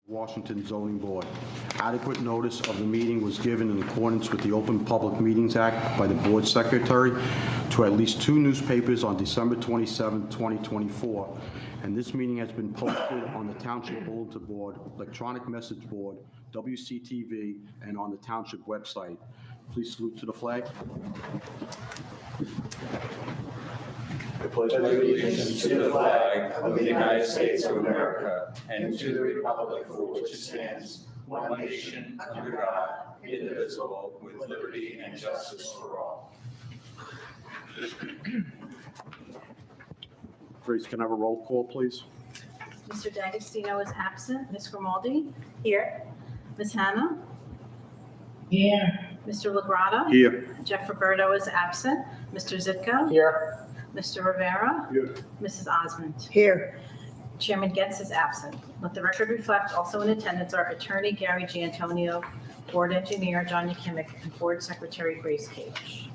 Washington Zoning Board. Adequate notice of the meeting was given in accordance with the Open Public Meetings Act by the Board Secretary to at least 2 newspapers on December 27, 2024, and this meeting has been posted on the Township Bulletin Board, Electronic Message Board, WCTV, and on the Township website. Please salute to the flag. I pledge allegiance to the flag of the United States of America and to the republic for which it stands, one nation, under God, indivisible, with liberty and justice for all. Grace, can I have a roll call, please? Mr. D'Agostino is absent. Ms. Grimaldi? Here. Ms. Hannah? Here. Mr. Lagrada? Here. Jeff Roberto is absent. Mr. Zitko? Here. Mr. Rivera? Here. Mrs. Osmond? Here. Chairman Getz is absent. Let the record reflect also in attendance are Attorney Gary Giantonio, Board Engineer John Yakimic, and Board Secretary Grace Cage.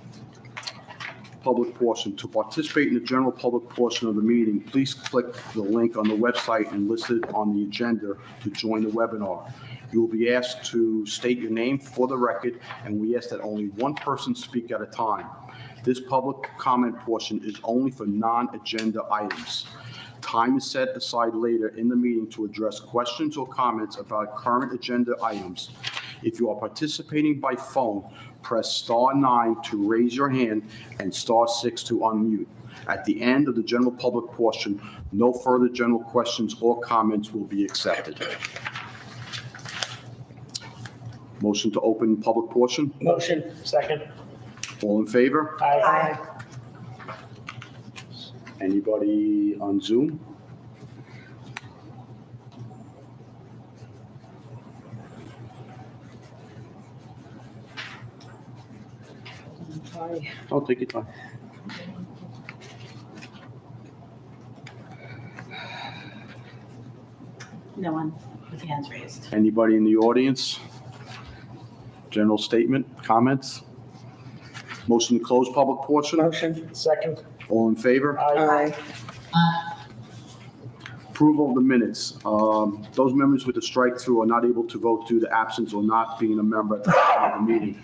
Public portion. To participate in the general public portion of the meeting, please click the link on the website and listed on the agenda to join the webinar. You will be asked to state your name for the record, and we ask that only one person speak at a time. This public comment portion is only for non-agenda items. Time is set aside later in the meeting to address questions or comments about current agenda items. If you are participating by phone, press star 9 to raise your hand and star 6 to unmute. At the end of the general public portion, no further general questions or comments will be accepted. Motion to open public portion. Motion. Second. All in favor? Aye. Anybody on Zoom? Aye. I'll take your time. No one with hands raised. Anybody in the audience? General statement, comments? Motion to close public portion. Motion. Second. All in favor? Aye. Approval of the minutes. Those members with the strike-through are not able to vote due to absence or not being a member at the time of the meeting.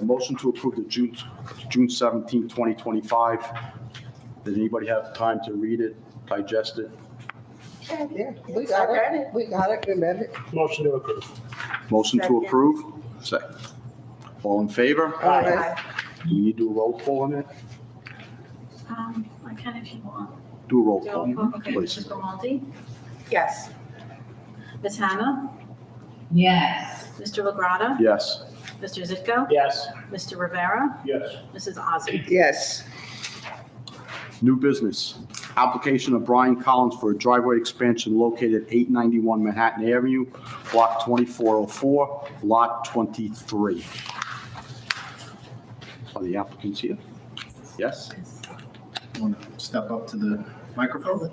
Motion to approve the June 17, 2025. Did anybody have time to read it, digest it? Yeah, we got it. We got it, we read it. Motion to approve. Motion to Second. approve? Second. All in favor? Aye. Do we need to do a roll call on it? I can if you want. Do a roll Do call, roll call? Okay, please. Mrs. Grimaldi? Yes. Ms. Hannah? Yes. Mr. Lagrada? Yes. Mr. Zitko? Yes. Mr. Rivera? Yes. Mrs. Osmond? Yes. New business. Application of Brian Collins for a driveway expansion located at 891 Manhattan Avenue, Block 2404, Lot 23. Are the applicants here? Yes? Want to step up to the microphone?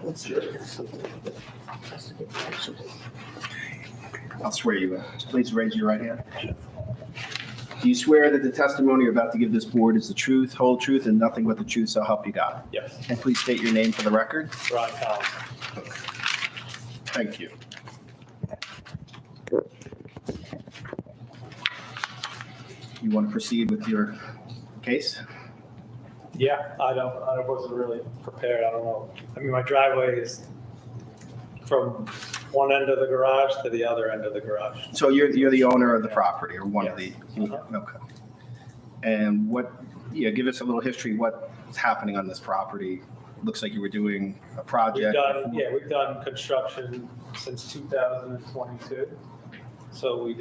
I'll swear you in. Please raise your right hand. Do you swear that the testimony you're about to give this board is the truth, whole truth, and nothing but the truth, so help you God? Yes. And please state your name for the record. Brian Collins. Thank you. You want to proceed with your case? Yeah, I wasn't really prepared. I don't know. I mean, my driveway is from one end of the garage to the other end of the garage. So you're the owner of the property, or one of the, Yes. Uh-huh. okay. And give us a little history, what's happening on this property? Looks like you were doing a project. We've done construction since 2022. So we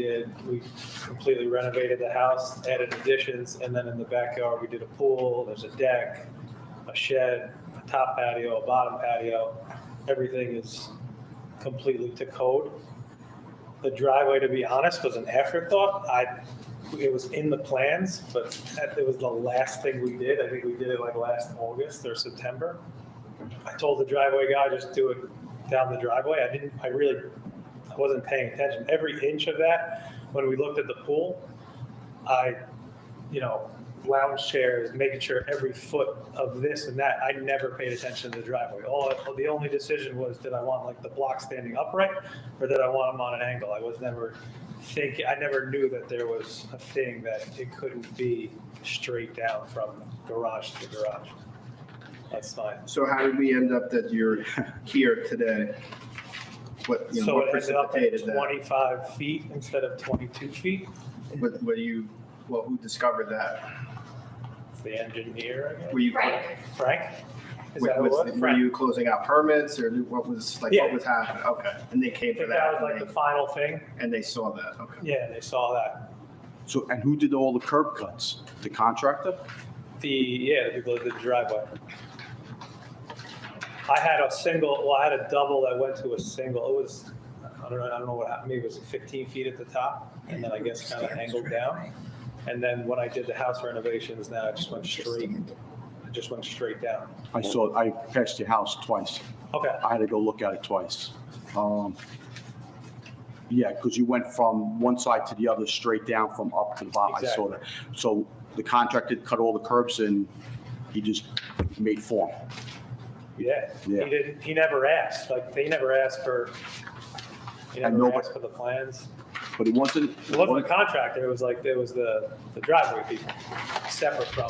completely renovated the house, added additions, and then in the backyard, we did a pool, there's a deck, a shed, a top patio, a bottom patio. Everything is completely to code. The driveway, to be honest, was an afterthought. It was in the plans, but it was the last thing we did. I think we did it like last August or September. I told the driveway guy, just do it down the driveway. I wasn't paying attention. Every inch of that, when we looked at the pool, lounge chairs, making sure every foot of this and that, I never paid attention to the driveway. The only decision was, did I want like the block standing upright or did I want them on an angle? I never knew that there was a thing that it couldn't be straight down from garage to garage. That's fine. So how did we end up that you're here today? What, So what it ended up at precipitated that? 25 feet instead of 22 feet. Who discovered that? It's the engineer, I guess. Were you, Frank? Is that who it was? were Frank. you closing out permits or what was, what Yeah. was happening? Okay, and they came I for think that was that like the final thing. and they saw that, okay. Yeah, they saw that. So, and who did all the curb cuts? The contractor? The people that did the driveway. I had a double that went to a single. It was, I don't know what happened. Maybe it was 15 feet at the top and then I guess kind of angled down. And then when I did the house renovations, now it just went straight down. I passed your house twice. Okay. I had to go look at it twice. Yeah, because you went from one side to the other, straight down from up to the bottom. I saw that. So the contractor cut all the curbs and he just made form. Yeah. Yeah. He never asked, he never asked for the plans. But it wasn't. It wasn't the contractor, it was the driveway people, separate from,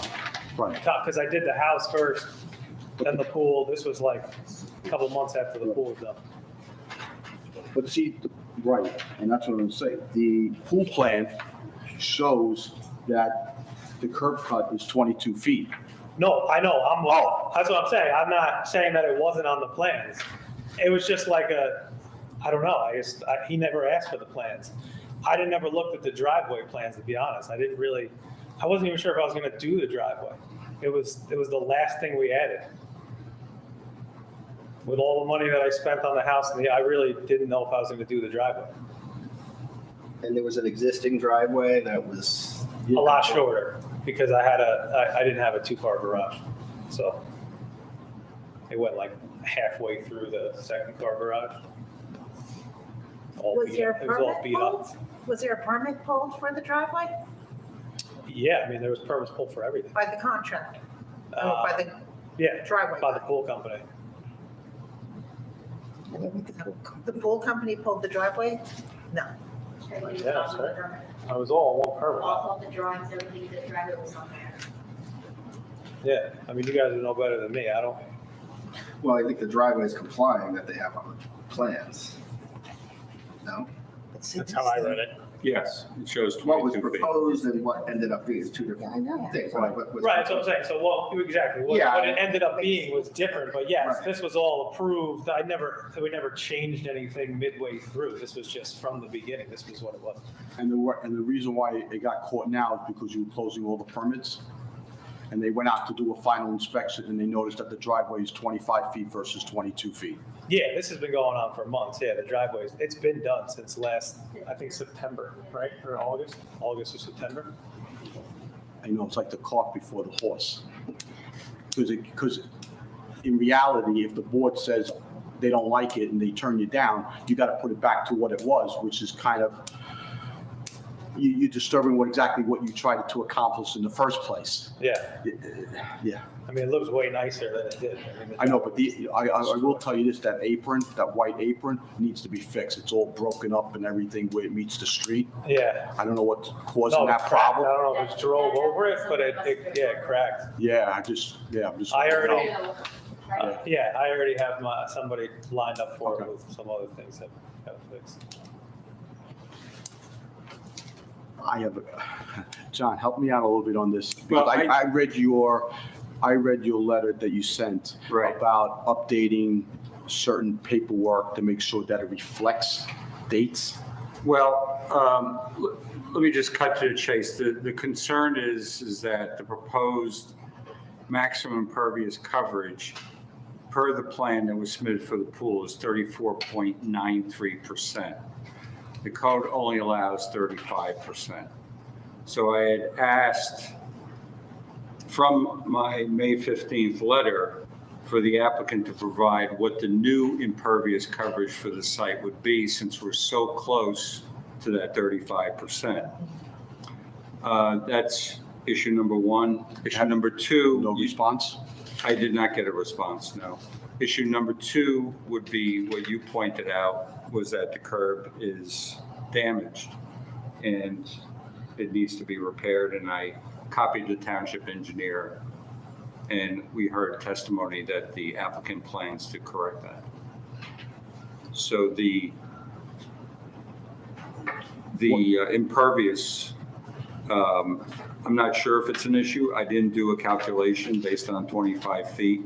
Right. because I did the house first, then the pool. This was like a couple months after the pool was done. But see, right, and that's what I'm gonna say. The pool plan shows that the curb cut is 22 feet. No, I know, that's what I'm saying. I'm not saying that it wasn't on the plans. It was just like I don't know, he never asked for the plans. I never looked at the driveway plans, to be honest. I wasn't even sure if I was gonna do the driveway. It was the last thing we added. With all the money that I spent on the house, I really didn't know if I was gonna do the driveway. And there was an existing driveway that was. A lot shorter, because I didn't have a 2-car garage. So it went like halfway through the 2nd-car garage. Was there a It was all permit beat up. pulled? Was there a permit pulled for the driveway Yeah, there was permits pulled for everything. by the contractor? Or by the Yeah, driveway? by the pool company. The pool company pulled the driveway? No. Yeah, sorry. I was all one permit. All of the drawings, everything, the driveway was on there. Yeah, you guys would know better than me. I don't. Well, I think the driveway is complying that they have on the plans. No? That's how I read it. Yes, it shows What was 22 feet. proposed and what ended up being is two Yeah, I different know. things. Right, that's what I'm saying. So exactly, what Yeah. it ended up being was different, but yes, Right. this was all approved. We never changed anything midway through. This was just from the beginning. This was what it was. And the reason why it got caught now is because you were closing all the permits. And they went out to do a final inspection and they noticed that the driveway is 25 feet versus 22 feet. Yeah, this has been going on for months. Yeah, the driveways, it's been done since last, I think September, right? Or August or September. It's like the cart before the horse. Because in reality, if the board says they don't like it and they turn you down, you got to put it back to what it was, which is kind of, you're disturbing exactly what you tried to accomplish in the first place. Yeah, Yeah, it looks way nicer than it did. I know, but I will tell you this, that apron, that white apron needs to be fixed. It's all broken up and everything where it meets the street. Yeah. I don't know what's causing No, it that cracked. I problem. don't know if it drove over it, but it cracked. I'm just. I already- Yeah. I already have somebody lined up for it Okay. with some other things that got fixed. John, help me out a little bit on this. Well, Because I read your letter that you sent Right. about updating certain paperwork to make sure that it reflects dates. Well, let me just cut to the chase. The concern is that the proposed maximum impervious coverage per the plan that was submitted for the pool is 34.93%. The code only allows 35%. So I had asked from my May 15th letter for the applicant to provide what the new impervious coverage for the site would be, since we're so close to that 35%. That's issue number one. Issue number two. No response? I did not get a response, no. Issue number two would be what you pointed out, was that the curb is damaged and it needs to be repaired, and I copied the township engineer, and we heard testimony that the applicant plans to correct that. So the impervious, I'm not sure if it's an issue. I didn't do a calculation based on 25 feet.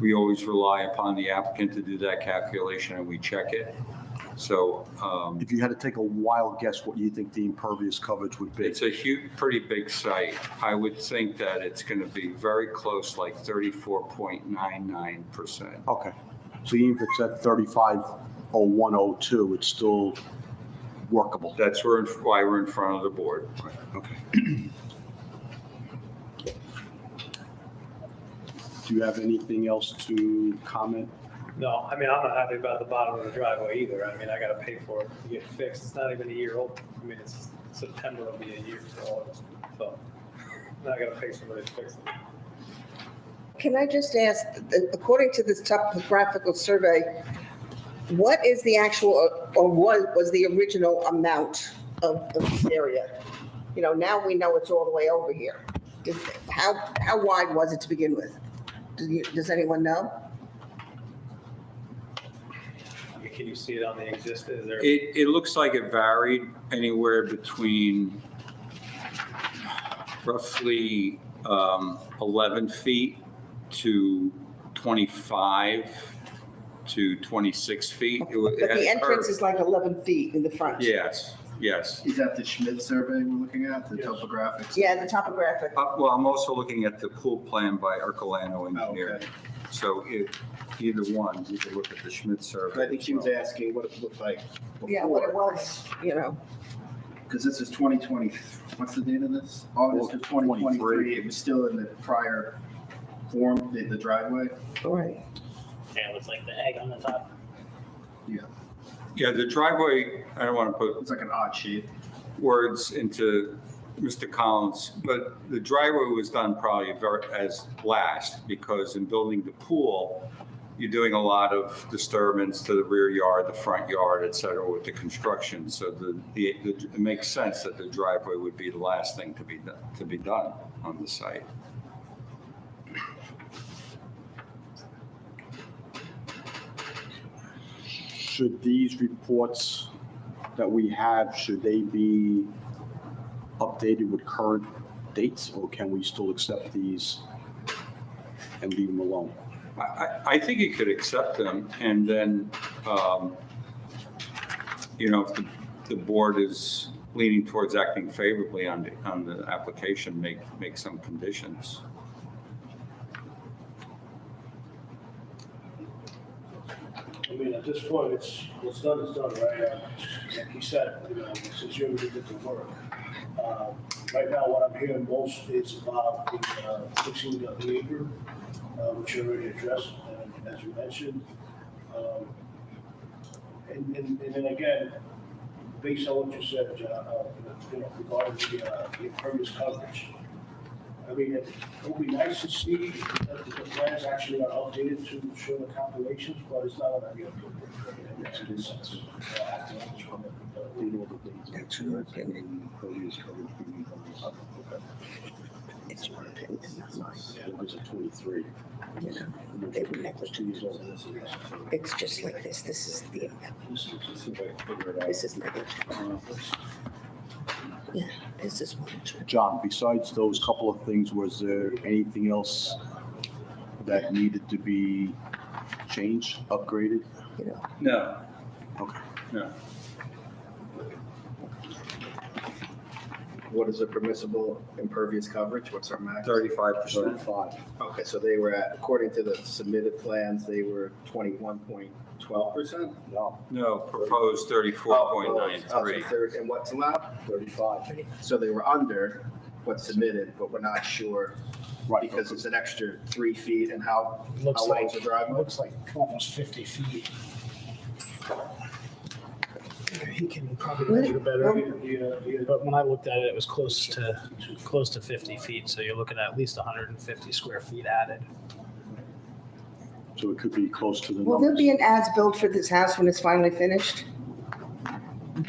We always rely upon the applicant to do that calculation, and we check it. So If you had to take a wild guess, what do you think the impervious coverage would be? it's a huge, pretty big site. I would think that it's going to be very close, like 34.99%. Okay, so even if it's at 350102, it's still workable? That's why we're in front of the board. Okay. Do you have anything else to comment? No, I mean, I'm not happy about the bottom of the driveway either. I mean, I gotta pay for it to get fixed. It's not even a year old. I mean, it's September, it'll be a year to August. So now I gotta pay somebody to fix it. Can I just ask, according to this topographical survey, what is the actual, or what was the original amount of this area? You know, now we know it's all the way over here. How wide was it to begin with? Does anyone know? Can you see it on the existing? Is there? It looks like it varied anywhere between roughly 11 feet to 25 to 26 feet. But the entrance is like 11 feet in the front. Yes, yes. Is that the Schmidt survey we're looking at, the topographics? Yeah, the topographic. Well, I'm also looking at the pool plan by Ercolano Engineering. Okay. So either one, you can look at the Schmidt survey. I think she was asking what it looked like before. Yeah, what it was, you know. Because this is 2020, what's the date of this? August of 2023. It was still in the prior form, the driveway. All right. Yeah, it looks like the egg on the top. Yeah, the driveway, I don't want to put It's like an odd shape. words into Mr. Collins, but the driveway was done probably as last, because in building the pool, you're doing a lot of disturbance to the rear yard, the front yard, et cetera, with the construction. So it makes sense that the driveway would be the last thing to be done on the site. Should these reports that we have, should they be updated with current dates, or can we still accept these and leave them alone? I think you could accept them, and then, if the board is leaning towards acting favorably on the application, make some conditions. I mean, at this point, what's done is done, right? Like you said, since you already did the work. Right now, what I'm hearing most is about the fixing of the acre, which you already addressed, as you mentioned. And then again, based on what you said, John, regarding the impervious coverage. I mean, it would be nice to see that the plans actually are updated to show the calculations, but it's not going to be updated. That's your opinion. It's your opinion, not mine. August of 23. You know, they were negligent. It's just like this. This is the, this is negligent. Yeah, this is what it's. John, besides those couple of things, was there anything else that needed to be changed, upgraded? You know, No, Okay. no. What is the permissible impervious coverage? What's our max? 35%. 35. Okay, so they were at, according to the submitted plans, they were 21.12%? No, No, proposed 34.93. And what's allowed? 35. So they were under what's submitted, but we're not sure Right. because it's an extra 3 feet and how Looks long like, is the driveway? looks like almost 50 feet. he can probably measure better. Yeah. But when I looked at it, it was close to 50 feet. So you're looking at least 150 square feet added. So it could be close to the Will there numbers. be an as-built for this house when it's finally finished?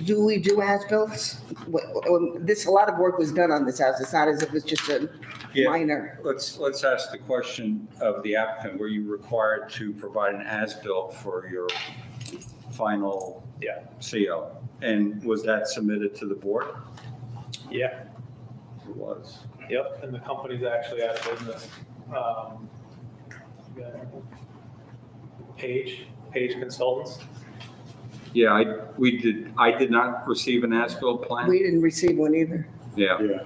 Do we do as-bills? A lot of work was done on this house. It's not as if it's just a Yeah. minor. Let's ask the question of the applicant. Were you required to provide an as-built for your final Yeah. CO? And was that submitted to the board? Yeah, It was. yep, and the company's actually out of business. Yeah. Page Consultants. Yeah, I did not receive an as-built plan. We didn't receive one either. Yeah, Yeah.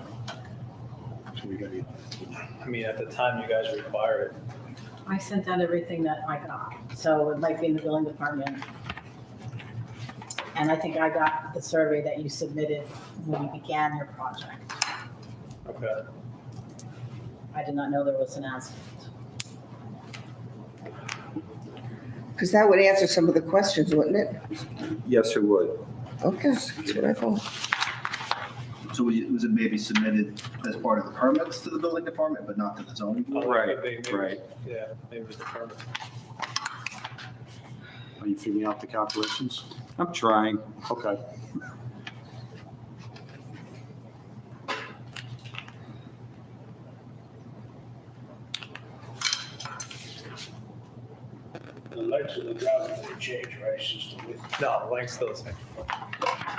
So we gotta, I mean, at the time you guys required I sent out everything that I got, so it might be in the building department. And I think I got the survey that you submitted when you began your project. it. Okay. I did not know there was an as. Because that would answer some of the questions, wouldn't it? yes, it would. Okay, that's what I thought. So was it maybe submitted as part of the permits to the building department, but not to the zoning board? Right, Maybe- right. Yeah, maybe it was the permit. are you figuring out the calculations? I'm trying. Okay. The lights in the driveway didn't change, right? It's just the width. No, the length's still the same.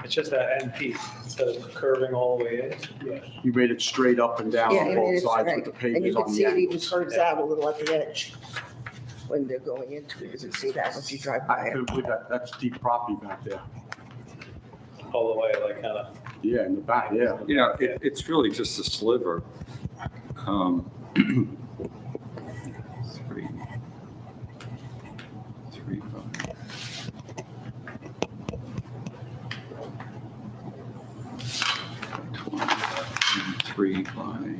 It's just that end piece, instead of curving all the way in. Yes. You made it straight up and down Yeah, on I mean, both it's sides right. with the And you pages can on see the it even angles. curves out a little at the edge when they're going into it. You can see that if you drive by I it. couldn't believe that. That's deep property back there. All the way, like kind of. Yeah, in the back, yeah. You know, it's really just a sliver. Three, 5. Three by,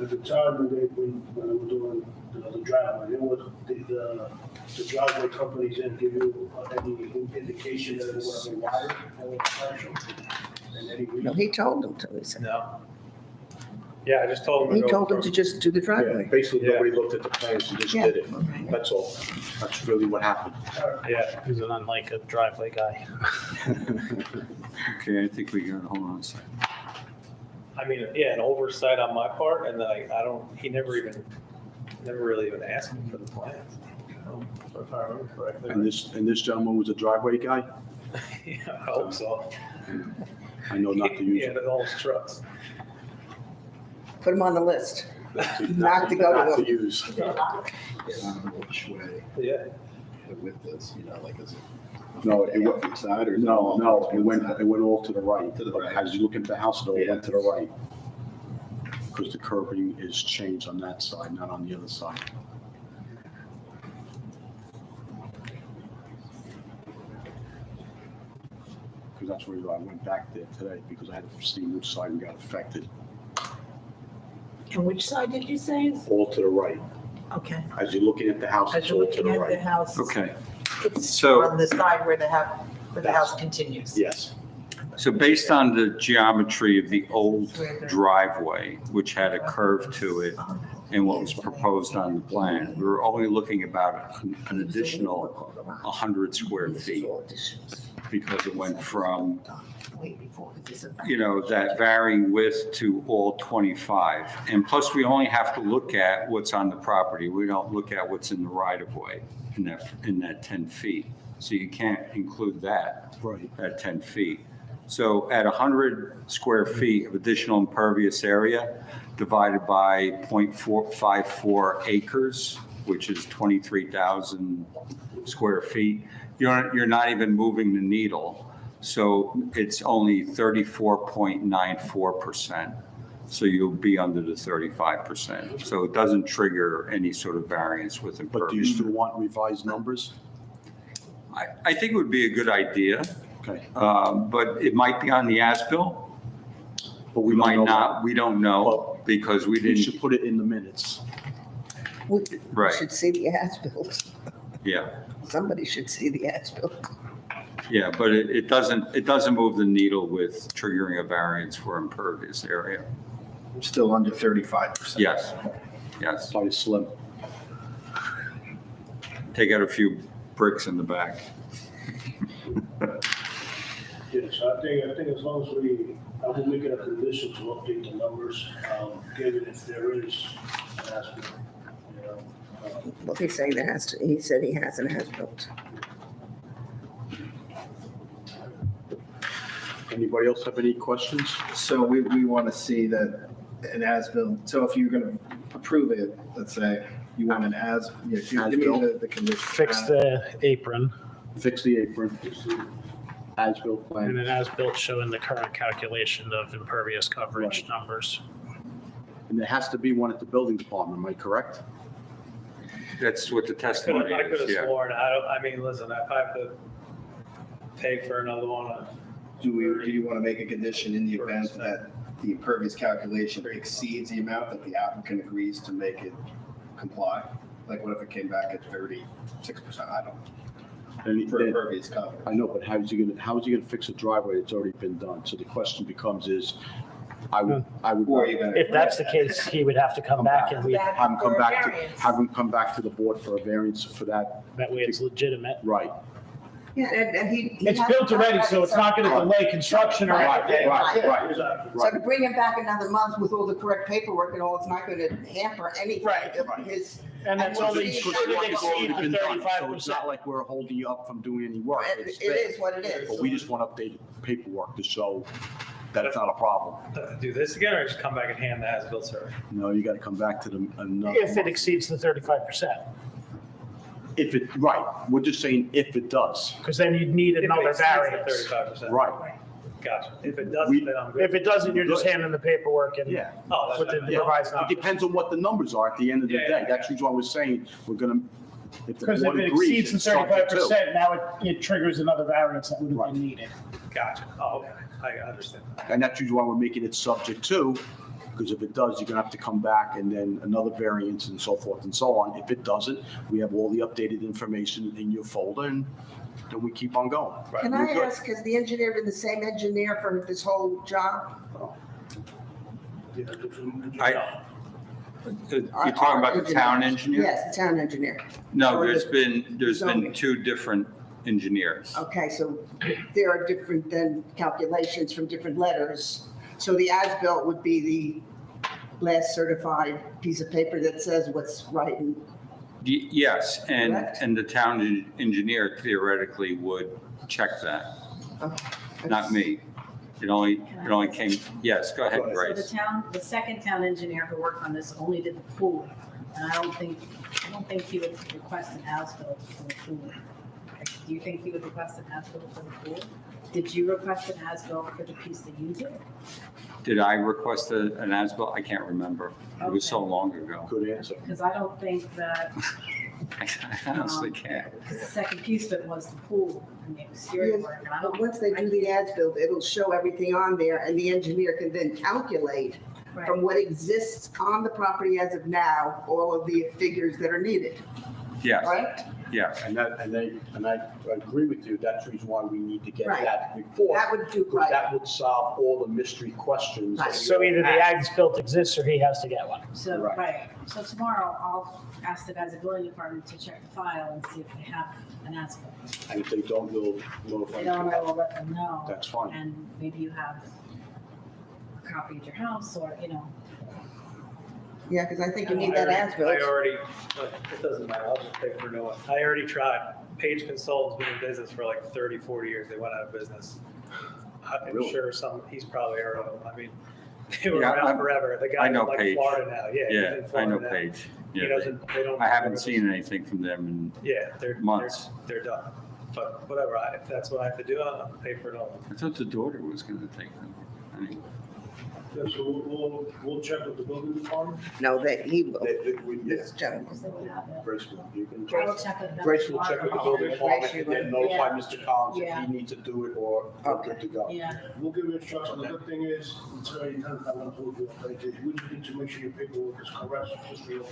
At the time when when they were doing the driveway, it was, the driveway companies didn't give you any indication that it was a wider or partial. And any No, reason. he told them to, he said. No. Yeah, I just told him He to go told them to from, just do the Yeah, driveway. basically, Yeah. nobody looked at the plans, you just Yeah. did it. That's all. That's really what happened. yeah, He's an unlike a driveway guy. okay, I think we got, hold on a second. I mean, yeah, an oversight on my part, and then he never really even asked me for the plans. If I remember correctly. And this gentleman was a driveway guy? Yeah, I hope so. I know not to use Yeah, it. all his trucks. Put him on the list. Not Not to go to Not them. to use. Which way Yeah, the width is, you know, like is it? No, it went, half each side or? is it no, all no, it went side? all to the right. To the right. As you look into the house, though, it went Yeah. to the right. Because the curbing is changed on that side, not on the other side. Because that's where I went back there today, because I had to see which side got affected. And which side did you say? All to the right. Okay. As you're looking at the house, As it's you're all to looking the at the right. house, Okay, it's So- on the side where the house continues. Yes. so based on the geometry of the old driveway, which had a curve to it, and what was proposed on the plan, we were only looking about an additional 100 square feet, because it went from, you know, that varying width to all 25. And plus, we only have to look at what's on the property. We don't look at what's in the right-of-way in that 10 feet. So you can't include that Right. at 10 feet. So at 100 square feet of additional impervious area divided by 0.454 acres, which is 23,000 square feet, you're not even moving the needle. So it's only 34.94%. So you'll be under the 35%. So it doesn't trigger any sort of variance with But do you impervious. still want revised numbers? I think it would be a good idea, Okay. but it might be on the as-built. But We don't might know not, we don't know, Well, because we that. We should didn't, put it in the minutes. We Right. should see the as-built. yeah. somebody should see the as-built. Yeah, but it doesn't move the needle with triggering a variance for impervious area. Still under 35%. Yes, yes. Probably slim. Take out a few bricks in the back. Yes, I think as long as I will make it a condition to update the numbers, given if there is an aspect, you know. Well, he's saying he said he has an as-built. Anybody else have any questions? So we want to see that an as-built, so if you're going to approve it, let's say, you want an give me As-built. the condition. Fix the apron Fix the apron, as-built and plan. then as-built showing the current calculation of impervious coverage Right. numbers. And there has to be one at the building department, am I correct? That's what the testimony I could have is, yeah. sworn, listen, if I have to pay for another one, Do you want to make a condition in the event that the impervious calculation exceeds the amount that the applicant agrees to make it comply? Like what if it came back at 36%? I don't know. And For then- impervious cover. I know, but how is he gonna fix a driveway that's already been done? So the question becomes I would Or you're gonna. If that's the case, he would have to come back and we, have him come For a back variance. have him come back to the board for a variance for that, that way it's legitimate. right? Yeah, and he. It's built already, so it's not gonna delay construction or Right, anything. right. Exactly. So to bring him back another month with all the correct paperwork and all, it's not going to hamper anything. Right. His, And that's And only we'll see- should Because the work it has already exceed been the done, So 35%. it's not like we're holding you up from doing any work. it It's is what it is. But we just want updated paperwork to show that it's not a problem. do this again or just come back and hand the as-built survey? No, you gotta come back to them another. If it month. exceeds the 35%, If it, right, we're just saying if it does, because then you'd need another variance. 35%. right, Gotcha. If it We- doesn't, then I'm good. If it doesn't, you're just handing the paperwork and yeah. Oh, with the that's, Yeah. revised It numbers. depends on what the numbers are at the end of the Yeah, day. yeah, That's the reason why we're saying we're gonna, if the Because if board it agrees, exceeds the it's subject to. 35%, now it triggers another variance that would have Right. been needed. gotcha. Oh, okay. I understand. And that's usually why we're making it subject to, because if it does, you're gonna have to come back and then another variance and so forth and so on. If it doesn't, we have all the updated information in your folder and then we keep on going. Can We're I good. ask, has the engineer been the same engineer for this whole job? Yeah, different- You're talking about the town engineer? Yes, the town engineer. No, Or there's the been zoning. two different engineers. Okay, so there are different then calculations from different letters. So the as-built would be the last certified piece of paper that says what's right and Yes, Correct. and the town engineer theoretically would check that, not me. It only came, yes, go ahead, So the Grace. the second town engineer who worked on this only did the pool. And I don't think he would request an as-built for the pool. Do you think he would request an as-built for the pool? Did you request an as-built for the piece that you did? Did I request an as-built? I can't remember. It was so long ago. Good answer. Because I don't think that, I honestly can't. because the second piece of it was the pool and the exterior work. And I But don't. once they do the as-built, it'll show everything on there, and the engineer can then calculate from Right. what exists on the property as of now, all of the figures that are needed, Yes, right? yes. And I agree with you. That's the reason why we need to get Right. that report. That would do, Because right. that would solve all the mystery questions. that we So either the have. as-built exists or he has to get one. So, Right. right, so tomorrow I'll ask the guys at building department to check the file and see if they have an as-built. And if they don't, we'll notify If they don't, I you. will let them know. That's fine. And maybe you have a copy at your house or, Yeah, because I think you need that as-built. I already, it doesn't matter, I'll just pay for a new one. I already tried. Page Consultant's been in business for like 30, 40 years. They went out of business. I'm Really? sure he's probably heard of them. I mean, they were Yeah, around forever. The I guy's know in like Paige. Florida now. Yeah, he's Yeah, in I Florida know now. Paige. He Yeah, doesn't, they don't. I haven't seen anything from them Yeah, they're months. They're done. But whatever, if that's what I have to do, I'll pay for it all. I thought the daughter was gonna take them. Anyway. Yeah, so we'll check with the building department. No, that he will, Yeah. this gentleman. because they would have it. Grace will, you can. I will check with them. Grace will check with the building department and then notify Yeah. Mr. Collins if Yeah. he needs to do it or we're good to go. Yeah, We'll give you instructions. The good thing is, it's very kind of, I want to hold you updated. We just need to make sure your paperwork is correct, just for your.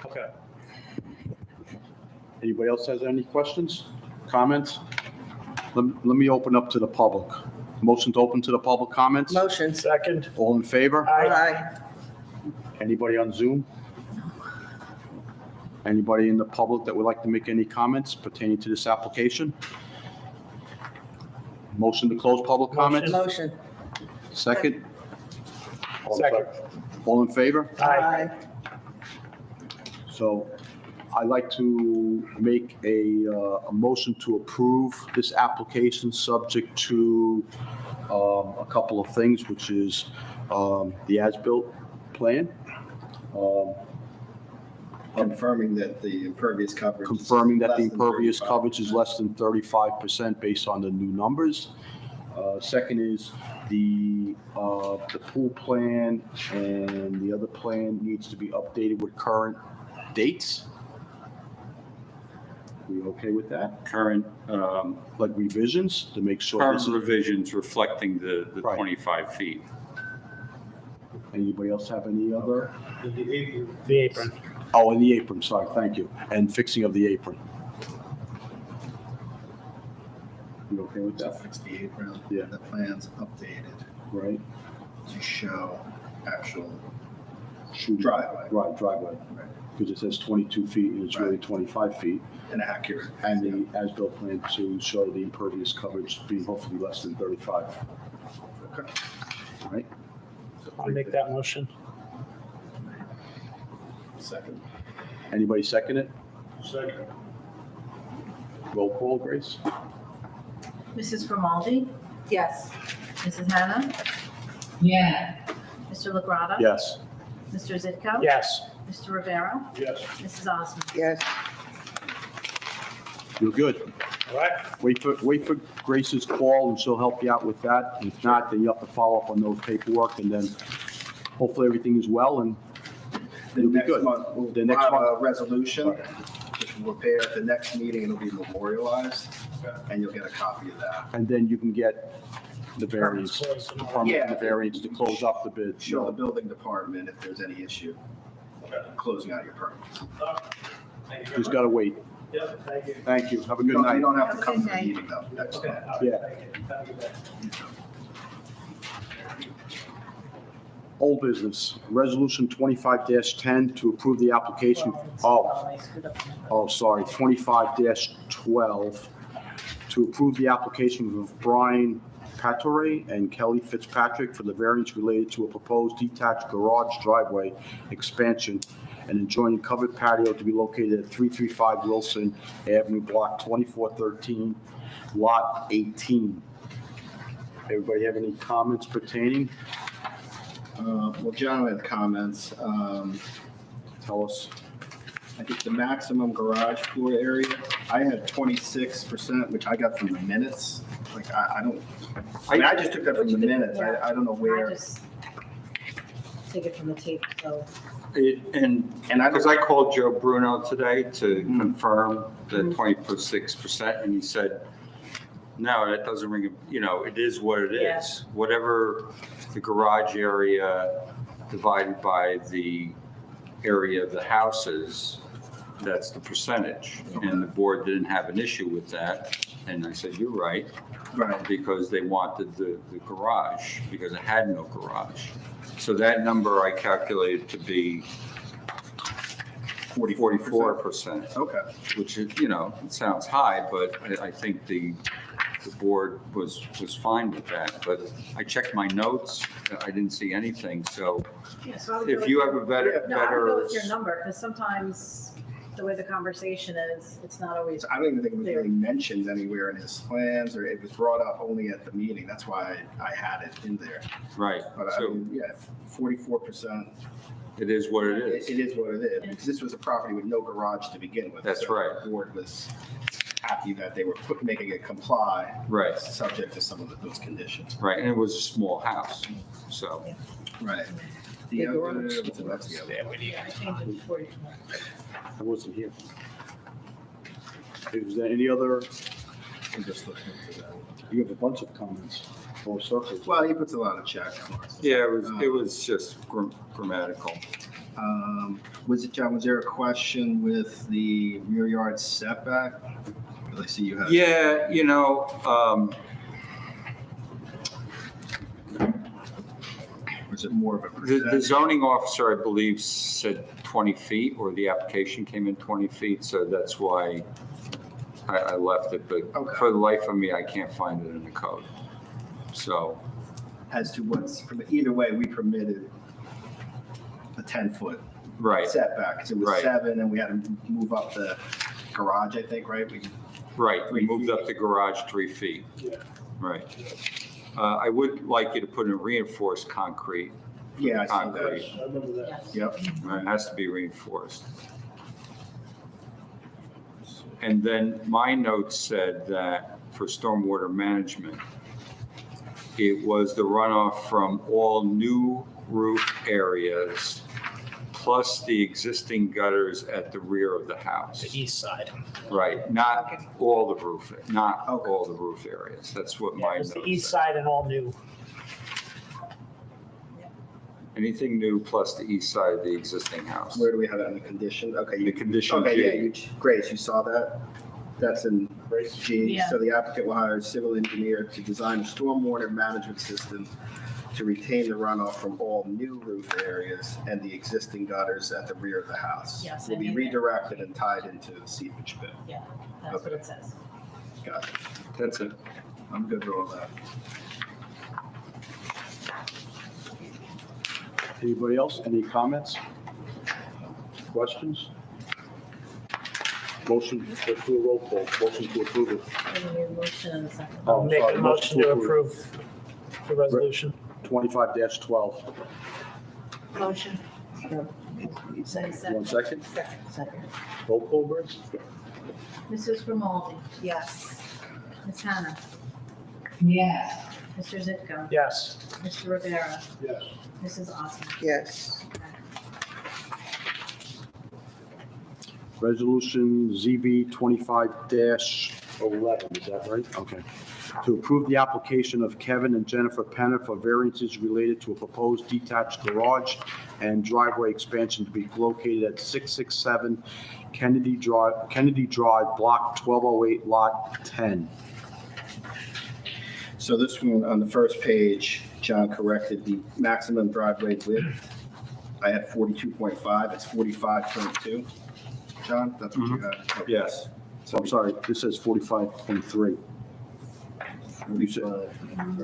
Okay. Anybody else has any questions, comments? Let me open up to the public. Motion to open to the public comments? Motion. Second. All in favor? Aye. Anybody on Zoom? Anybody in the public that would like to make any comments pertaining to this application? Motion to close public comments? Motion. Second? Second. All in favor? Aye. So I'd like to make a motion to approve this application subject to a couple of things, which is the as-built plan, Confirming that the impervious coverage. is confirming that the less than impervious 35%. coverage is less than 35% based on the new numbers. Second is the pool plan and the other plan needs to be updated with current dates. We okay with that? Current, Like revisions to make sure current this is, revisions reflecting the Right. 25 feet. anybody else have any other? The apron. Oh, and the apron, sorry, thank you. And fixing of the apron. You okay with To that? fix the apron. Yeah. The plan's updated Right? to show actual Shoot. driveway. Right, driveway. Because it says 22 feet and it's really Right. 25 feet. And accurate. And the as-built plan to show the impervious coverage being hopefully less than 35. Okay. All right? I'll make that motion. Second. Anybody second it? Second. Roll call, Grace? Mrs. Grimaldi? Yes. Mrs. Hannah? Yeah. Mr. LaGrada? Yes. Mr. Zitko? Yes. Mr. Rivera? Yes. Mrs. Osmond? Yes. You're good. All right. Wait for Grace's call and she'll help you out with that. If not, then you have to follow up on those paperwork and then hopefully everything is well and The you'll be next good. month, The we'll next have a month. resolution, which we'll prepare at the next meeting, it'll be memorialized, and you'll get a copy of that. And then you can get the variance, Permits closed. the permit and the variance to close up the bid. Show the building department if there's any issue closing out your permits. Just gotta wait. Yep, thank you. Thank you. Have a You good don't night. you don't have to Have a come to good the night. meeting though, next Okay, month. all right, Yeah. thank you. Have a good day. Old business, resolution 25-10 to approve the application. Oh, I screwed up. oh, sorry, 25-12 to approve the application of Brian Patore and Kelly Fitzpatrick for the variance related to a proposed detached garage driveway expansion and adjoining covered patio to be located at 335 Wilson Avenue, Block 2413, Lot 18. Everybody have any comments pertaining? Well, John had comments. Tell us. I think the maximum garage floor area, I had 26%, which I got from the minutes. Like, I don't, I mean, I just took that from the minutes. I don't know I where. just take it from the tape, so. And And I because don't, I called Joe Bruno today to Mm. confirm the 26%, and he said, no, that doesn't ring, it is what it Yeah. is. Whatever the garage area divided by the area of the houses, that's the percentage. And the board didn't have an issue with that. And I said, you're right, right, because they wanted the garage, because it had no garage. So that number I calculated to be 44%, okay. which is, it sounds high, but I think the board was fine with that. But I checked my notes, I didn't see anything, so Yeah, so I would go if with you your- have a better, No, I would go with your number, because sometimes the way the conversation is, it's not always, So I don't even think it was really mentioned anywhere in his plans, or it was brought up only at the meeting. That's why I had it in there. right, But I so mean, yeah, 44%. it is what it It is. is what it is, because this was a property with no garage to begin with. That's So right. The board was happy that they were making it comply, Right, subject to some of those conditions. right, and it was a small house, so. Right. The The other, garage. what's the next one? Yeah, we need. I changed it to 40. I wasn't here. Is there any other, I'm just looking into that. you have a bunch of comments or circles? Well, he puts a lot of checks marks. Yeah, it was just grammatical. Was it, John, was there a question with the rear yard setback? 'Cause I see you have. Yeah, Was it more of a the percentage? zoning officer, I believe, said 20 feet, or the application came in 20 feet, so that's why I left it, but Okay. for the life of me, I can't find it in the code. So, As to what's, either way, we permitted a 10-foot right, setback, 'cause it was Right. 7, and we had to move up the garage, I think, right? right. We 3 moved feet. up the garage 3 feet. Yeah. Right. I would like you to put in reinforced concrete. Yeah, I see Concrete. Yes, I remember that. Yes. Yep. It has to be reinforced. And then my notes said that for stormwater management, it was the runoff from all new roof areas plus the existing gutters at the rear of the house. The east side. Right, not all the roof, not Okay. all the roof areas. That's what Yeah, my it notes was the east said. side and all new. Anything new plus the east side of the existing house. Where do we have that in the condition? Okay. The condition Okay, yeah, G. Grace, you saw that? That's in G. Yeah. So the applicant will hire a civil engineer to design a stormwater management system to retain the runoff from all new roof areas and the existing gutters at the rear of the house. Yes, Will I be mean- redirected and tied into the seepage pit. That's what it says. Got it. That's it. I'm good with all that. Anybody else? Any comments? Questions? Motion, let's do a roll call. Motion to approve it. I need a motion and a second. Oh, I'll make sorry, a motion to approve the resolution. 25-12. Motion. Second. 1 second. Second. Roll call, Grace? Mrs. Grimaldi, Yes. Ms. Hannah, Yes. Mr. Zitko, Yes. Mr. Rivera, Yes. Mrs. Osmond. Yes. Resolution ZB 25-11, is that right? Okay. To approve the application of Kevin and Jennifer Penner for variances related to a proposed detached garage and driveway expansion to be located at 667 Kennedy Drive, Block 1208, Lot 10. So this one, on the first page, John corrected the maximum driveway width. I had 42.5, it's 45.2. John, that's what you had? Okay. Yes. So I'm sorry, this says 45.3. You said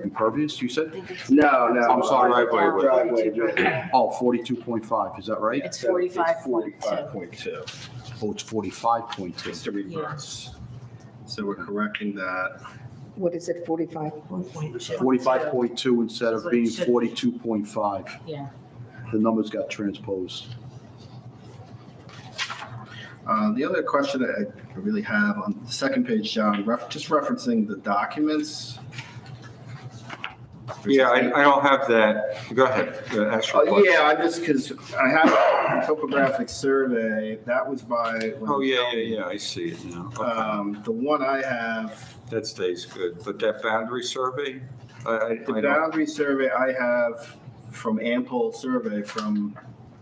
impervious, you said? No, I'm sorry. Driveway width. Oh, 42.5, is that right? It's 45.2. 45.2. Oh, it's 45.2. It's the reverse. So we're correcting that. What is it, 45? 45.2 instead of being 42.5. Yeah. The numbers got transposed. The other question that I really have on the second page, John, just referencing the documents. Yeah, I don't have that. Go ahead. Ask your question. Yeah, I just, because I have a topographic survey, that was by. Oh, yeah, I see it now. Okay. The one I have, That stays good, but that boundary survey, I the don't, boundary survey I have from Ample Survey from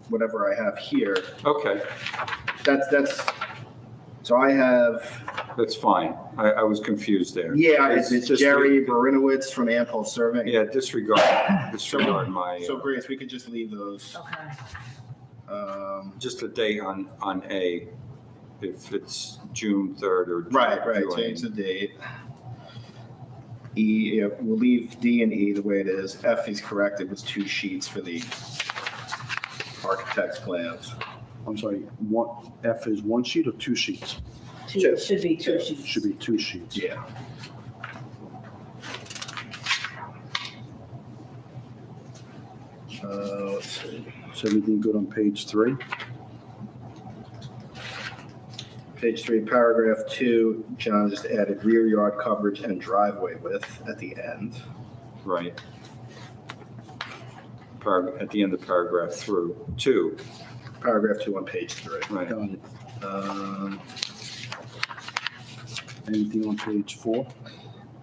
whatever I have here, okay, that's, so I have, that's fine. I was confused there. yeah, it's just- Jerry Barinowitz from Ample Survey. Yeah, disregard my, So Grace, we could just leave those. Okay. just a date on A, if it's June 3rd or. Right, July. change the date. E, yeah, we'll leave D and E the way it is. F is correct, it was 2 sheets for the architect's plans. I'm sorry, F is 1 sheet or 2 sheets? Two, should be 2 sheets. Should be 2 sheets. Yeah. Let's see. Is everything good on page 3? Page 3, paragraph 2, John just added rear yard coverage and driveway width at the end. Right. At the end of paragraph 2, Paragraph 2 on page 3. right. Got it. Um, Anything on page 4?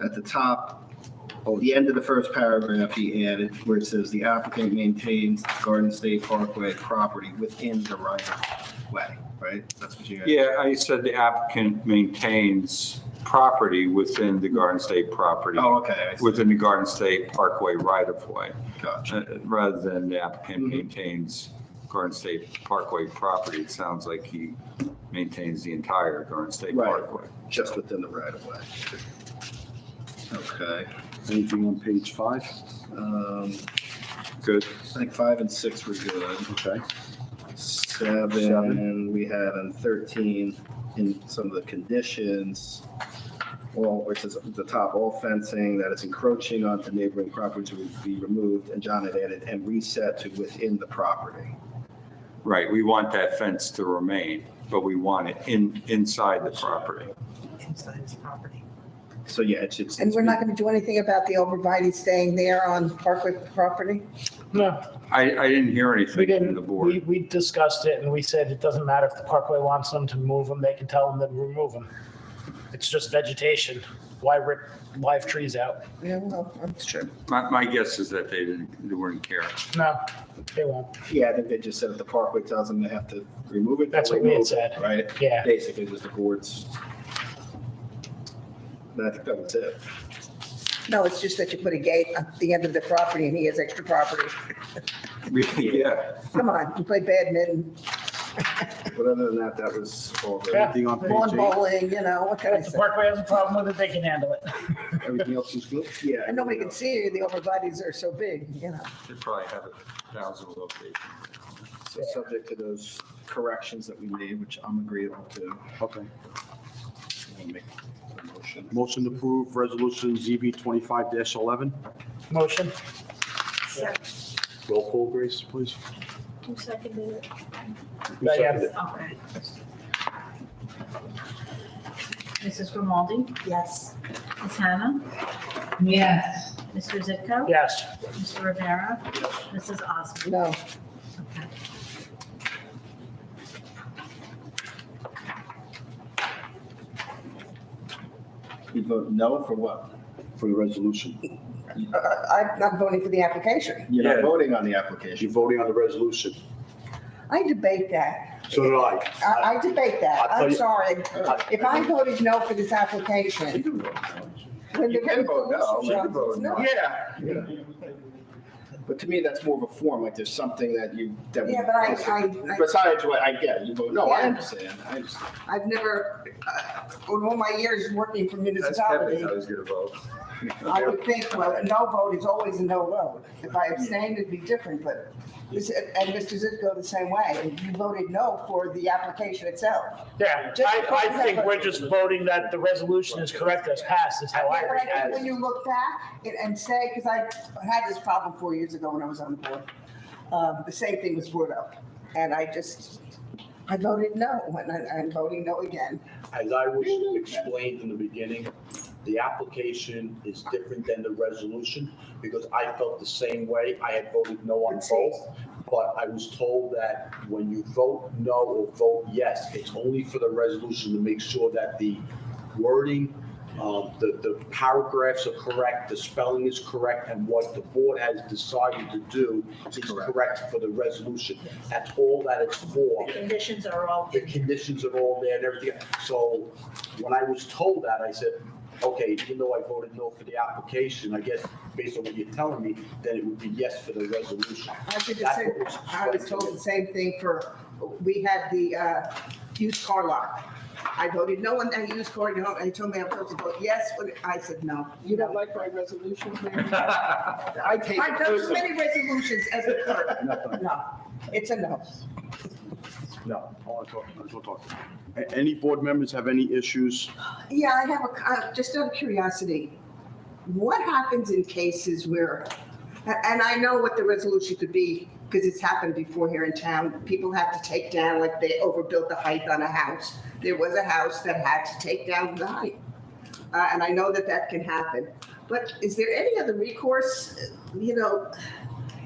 At the top, The end of the first paragraph he added, where it says the applicant maintains Garden State Parkway property within the right of way, right? That's what you got. Yeah, I said the applicant maintains property within the Garden State property, Oh, okay. I see. within the Garden State Parkway right-of-way, Gotcha. rather than the applicant Mhm. maintains Garden State Parkway property. It sounds like he maintains the entire Garden State Right. Parkway. Just within the right of way. Okay. Anything on page 5? Good. I think 5 and 6 were good. Okay. 7, we had on 13 in some of the conditions. Well, which is at the top, all fencing that is encroaching onto neighboring properties will be removed, and John had added, and reset to within the property. Right, we want that fence to remain, but we want it inside the property. Inside his property. So yeah, it's. And we're not going to do anything about the arborvitae staying there on Parkway property? No, I didn't hear we anything from the didn't, board. we discussed it and we said it doesn't matter if the Parkway wants them to move them, they can tell them to remove them. It's just vegetation. Why rip live trees out? Yeah, well, that's true. My guess is that they wouldn't care. No, they won't. Yeah, I think they just said if the Parkway tells them they have to remove it. That's they'll what we had remove it, said. Right? Yeah. Basically, it was the board's. And I think that was it. No, it's just that you put a gate at the end of the property and he has extra property. Yeah. Come on, you play badminton, But other than that, that was all good. Yeah. Anything on lawn page 8? bowling, you know, what can I If the say? Parkway has a problem with it, they can handle it. Everything else was good? Yeah. And nobody can see you, the arborvitae's are so big, you know. They probably have 1,000 locations. So subject to those corrections that we made, which I'm agreeable to. Okay. I'll make a motion. Motion to approve resolution ZB 25-11. Motion? Roll call, Grace, please. Who seconded it? Diane. Okay. Mrs. Grimaldi? Yes. Ms. Hannah? Yes. Mr. Zitko? Yes. Mr. Rivera? Mrs. Osmond? No, Okay. You vote no for what? For the resolution. I'm not voting for the application. You're Yeah. not voting on the You're application. voting on the resolution. I debate that. So did I. I debate that. I'll tell I'm you- sorry. If I voted no for this You application, can vote. when You the can vote no. You can vote no. Yeah. But to me, that's more of a form, like there's something that you. that- Yeah, but Besides what I get, you vote, no, I Yeah. understand, I understand. I've never, in all my years working for municipality, was going to vote. I would think, well, a no vote is always a no vote. If I abstained, it'd be different, but this, and Mr. Zitko the same way. You voted no for the application itself. Yeah, I think we're just voting that the resolution is correct as passed, is how I Yeah, but read I think it. when you look back and say, because I had this problem 4 years ago when I was on the board, the same thing was brought up. And I voted no, and I'm voting no again. As I was explained in the beginning, the application is different than the resolution because I felt the same way. I had voted no on both, but I was told that when you vote no or vote yes, it's only for the resolution to make sure that the wording, the paragraphs are correct, the spelling is correct, and what the board has decided to do is correct for the resolution. That's all that it's for. The conditions are all. The conditions are all there and everything. So when I was told that, I said, okay, even though I voted no for the application, I guess based on what you're telling me, then it would be yes for the resolution. I did the That's same, what was I was told the same thing we had the used car lot. I voted no on that used car, and they told me I'm supposed to vote yes, but I said no. You don't like my resolutions, man? I take I've it done as personally. many resolutions as a clerk. No, it's a no. No, I want to talk. Any board members have any issues? Yeah, I have just out of curiosity, what happens in cases where, and I know what the resolution could be, because it's happened before here in town, people have to take down, like they overbuilt the height on a house. There was a house that had to take down the height. And I know that can happen. But is there any other recourse? You know,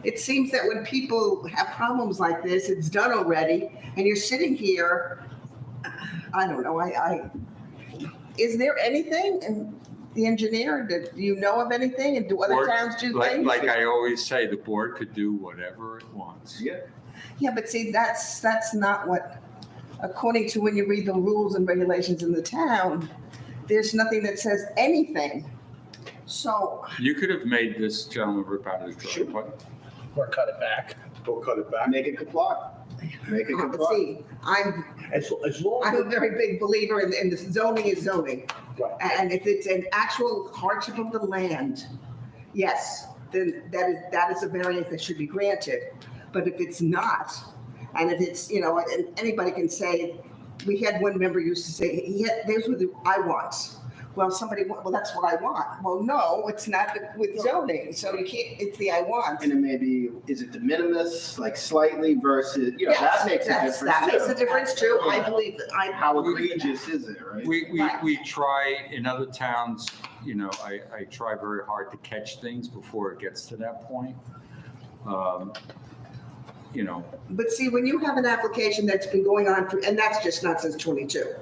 it seems that when people have problems like this, it's done already, and you're sitting here, I don't know, is there anything? And the engineer? Do you know of anything, and do other Board- towns do Like, things? like I always say, the board could do whatever it wants. Yeah. Yeah, but see, that's not what, according to when you read the rules and regulations in the town, there's nothing that says anything. So, You could have made this gentleman rip out his driveway. Or cut it back. Go cut it back. Make it comply. Make it comply. see, I'm As long a as, very big believer in the zoning is zoning. right. And if it's an actual hardship of the land, yes, then that is a variance that should be granted. But if it's not, and if it's, and anybody can say, we had one member used to say, those were the I wants. Well, that's what I want. Well, no, it's not with zoning, so you can't, it's the I want. And it may be, is it de minimis, like slightly versus, Yes, that makes a difference too. That makes a difference too. I believe that How egregious is it, right? We try in other towns, I try very hard to catch things before it gets to that point. But see, when you have an application that's been going on for, and that's just not since 22.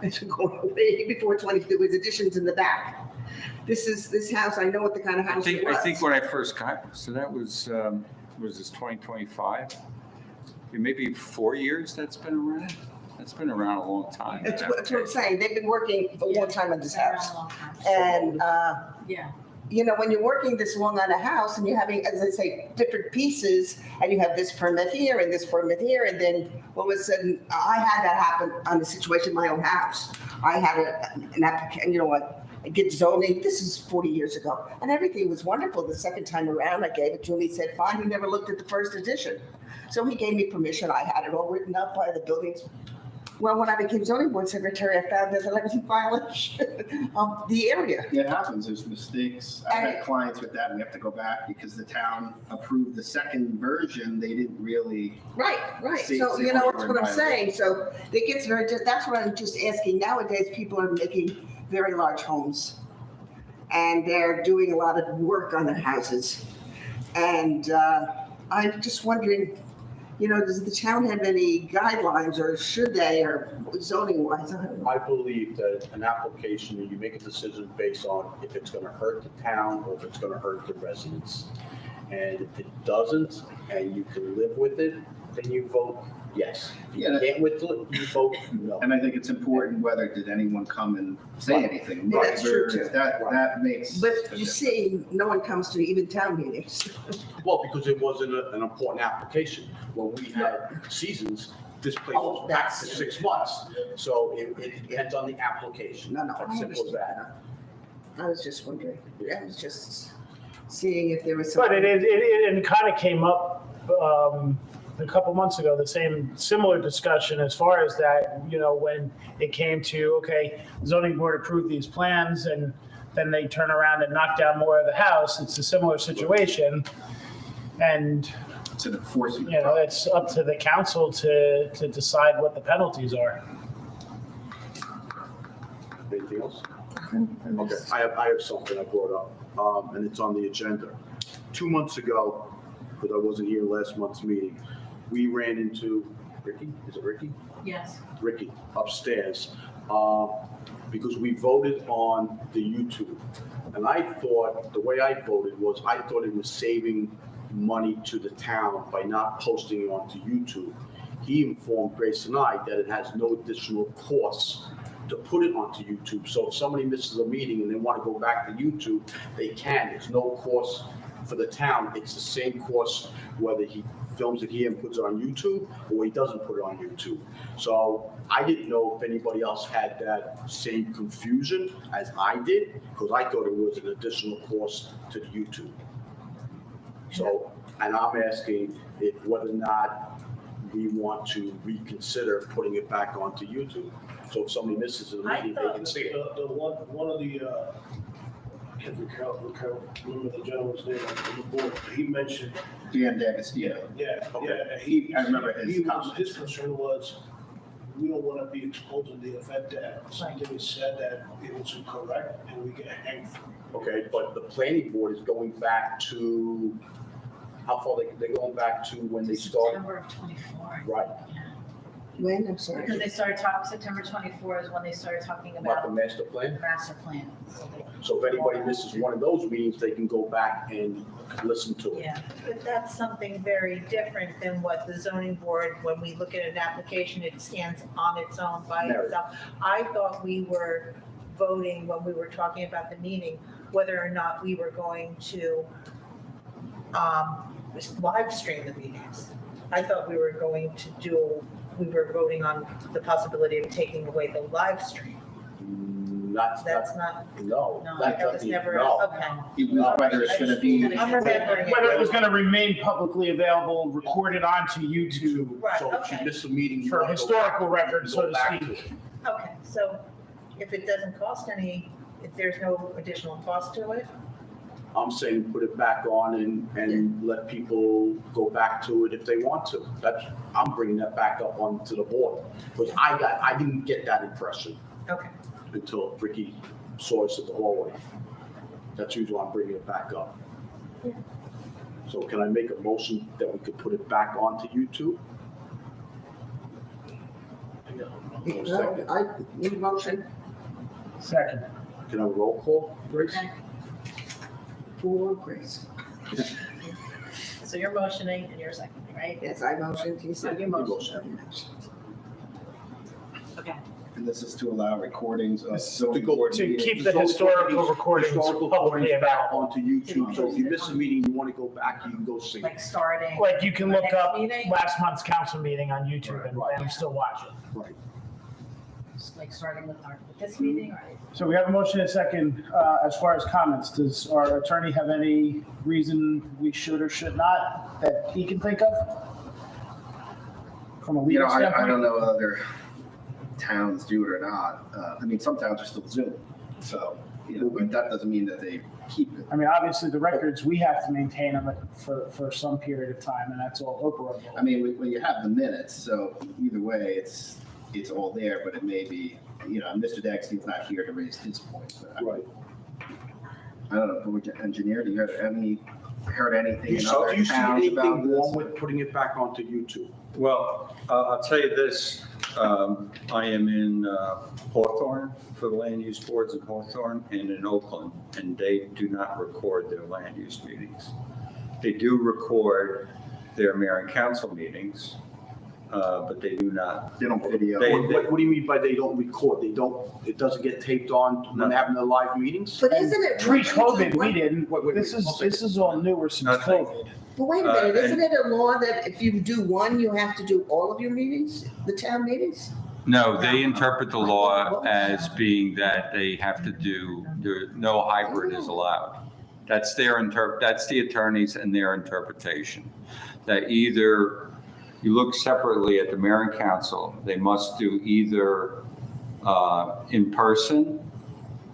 It's been going way before 22 with additions in the back. This house, I know what the kind of house it was. I think when I first got, so that was this 2025? Maybe 4 years that's been around? That's been around a long time. That's what I'm saying. They've been working for a long time on this Been around house. a long time. And, Yeah. when you're working this long on a house and you're having, as I say, different pieces, and you have this permit here and this permit here, and then all of a sudden, I had that happen on a situation in my own house. I had an applicant, I get zoning, this is 40 years ago, and everything was wonderful. The second time around, I gave it to him, he said, fine, he never looked at the first edition. So he gave me permission, I had it all written up by the buildings. Well, when I became zoning board secretary, I found that I was in violation of the area. Yeah, it happens, there's mistakes. I And had clients with that, and we have to go back because the town approved the second version, they didn't really. Right. See, So, see that's what what you're I'm in saying. So it gets that's what I'm just asking. Nowadays, people are making very large homes. And they're doing a lot of work on their houses. And I'm just wondering, does the town have any guidelines, or should they, or zoning wise? I don't know. I believe that an application, you make a decision based on if it's gonna hurt the town or if it's gonna hurt the residents. And if it doesn't, and you can live with it, then you vote yes. If you Yeah. can't with it, you vote no. And I think it's important whether did anyone come and say anything. Yeah, that's true, too. That makes. But a you difference. see, no one comes to even town meetings. Well, because it wasn't an important application. When we had seasons, this place was packed for 6 months. So it depends on the application. No, I As simple as that. I was just wondering. I was just seeing if there was But something. it kind of came up a couple months ago, the similar discussion as far as that, when it came to, okay, zoning board approved these plans and then they turn around and knock down more of the house. It's a similar situation. And, It's an enforcement. it's up to the council to decide what the penalties are. Anything else? Okay, I have something I brought up, and it's on the agenda. 2 months ago, because I wasn't here last month's meeting, we ran into Ricky, is it Ricky? Yes. Ricky upstairs, because we voted on the YouTube. And I thought, the way I voted was, I thought it was saving money to the town by not posting it onto YouTube. He informed Grace and I that it has no additional costs to put it onto YouTube. So if somebody misses a meeting and they want to go back to YouTube, they can. It's no cost for the town. It's the same cost whether he films it here and puts it on YouTube or he doesn't put it on YouTube. So I didn't know if anybody else had that same confusion as I did, because I thought it was an additional cost to the YouTube. So, and I'm asking if whether or not we want to reconsider putting it back onto YouTube. So if somebody misses a meeting, they can see it. The one of the, I can't remember the gentleman's name on the board, but he mentioned, Dan D'Agostino. yeah, Okay. he. I remember his comment. His concern was, we don't want to be exposed in the event that something is said that it was incorrect and we get hanged for it. Okay, but the planning board is going back to, how far they're going back to when they started? September of 24. Right. Yeah. When, I'm sorry. Because they started talking, September 24 is when they started talking About the about master plan. master plan. So they- So if anybody misses one of those meetings, they can go back and listen to it. Yeah, But that's something very different than what the zoning board, when we look at an application, it stands on its own by Mary. itself. I thought we were voting when we were talking about the meeting, whether or not we were going to live stream the meetings. I thought we were going to we were voting on the possibility of taking away the live stream. That's not, no. No, that's that not was the- never, no. okay. Even whether it's gonna be, I'm remembering Whether it it. was gonna remain publicly available, recorded onto YouTube Right, So if you okay. miss a meeting. you for wanna go historical back, record, you so go to back speak. it. Okay, so if it doesn't cost any, if there's no additional cost to it, I'm saying put it back on and let people go back to it if they want to. I'm bringing that back up onto the board. Because I didn't get that impression okay. until Ricky saw us at the hallway. That's usually why I'm bringing it back up. So can I make a motion that we could put it back onto YouTube? I need a motion Second. Can I roll call, Grace? Okay. for Grace. so you're motioning and you're seconding, right? Yes, I motioned, he So said. you motion. Okay. and this is to allow recordings of This- zoning to go- board To meetings. keep the historical recordings Historical publicly recordings back available. onto YouTube. So if you miss a meeting, you want to go back, you can go see it. Like starting. Like you can look Next up meeting? last month's council meeting on YouTube Right. and still watch it. Right. Like starting with this meeting, or? So we have a motion and a second. As far as comments, does our attorney have any reason we should or should not that he can think of? From a You know, legal I standpoint? don't know whether towns do it or not. I mean, some towns are still Zoom, so, you know, but that doesn't mean that they keep it. I mean, obviously, the records, we have to maintain them for some period of time, and that's all operable. I mean, when you have the minutes, so either way, it's all there, but it may be, you know, Mr. Dagstein's not here to raise his point. But Right. I don't know, village engineer, do you have heard anything in Do other you see towns about anything this? wrong with putting it back onto YouTube? Well, I'll tell you this, I am in Hawthorne for the land use boards in Hawthorne and in Oakland, and they do not record their land use meetings. They do record their mayor and council meetings, but they do not. They don't video. They- What do you mean by they don't record? It doesn't get taped on when they're having the live meetings? But isn't it? Pre-COVID, we didn't. Wait, This is all newer since Nothing. COVID. But wait a minute, and- isn't it a law that if you do one, you have to do all of your meetings, the town meetings? No, they interpret the law as being that they have to do, no hybrid is allowed. That's that's the attorneys and their interpretation. That either, you look separately at the mayor and council, they must do either in person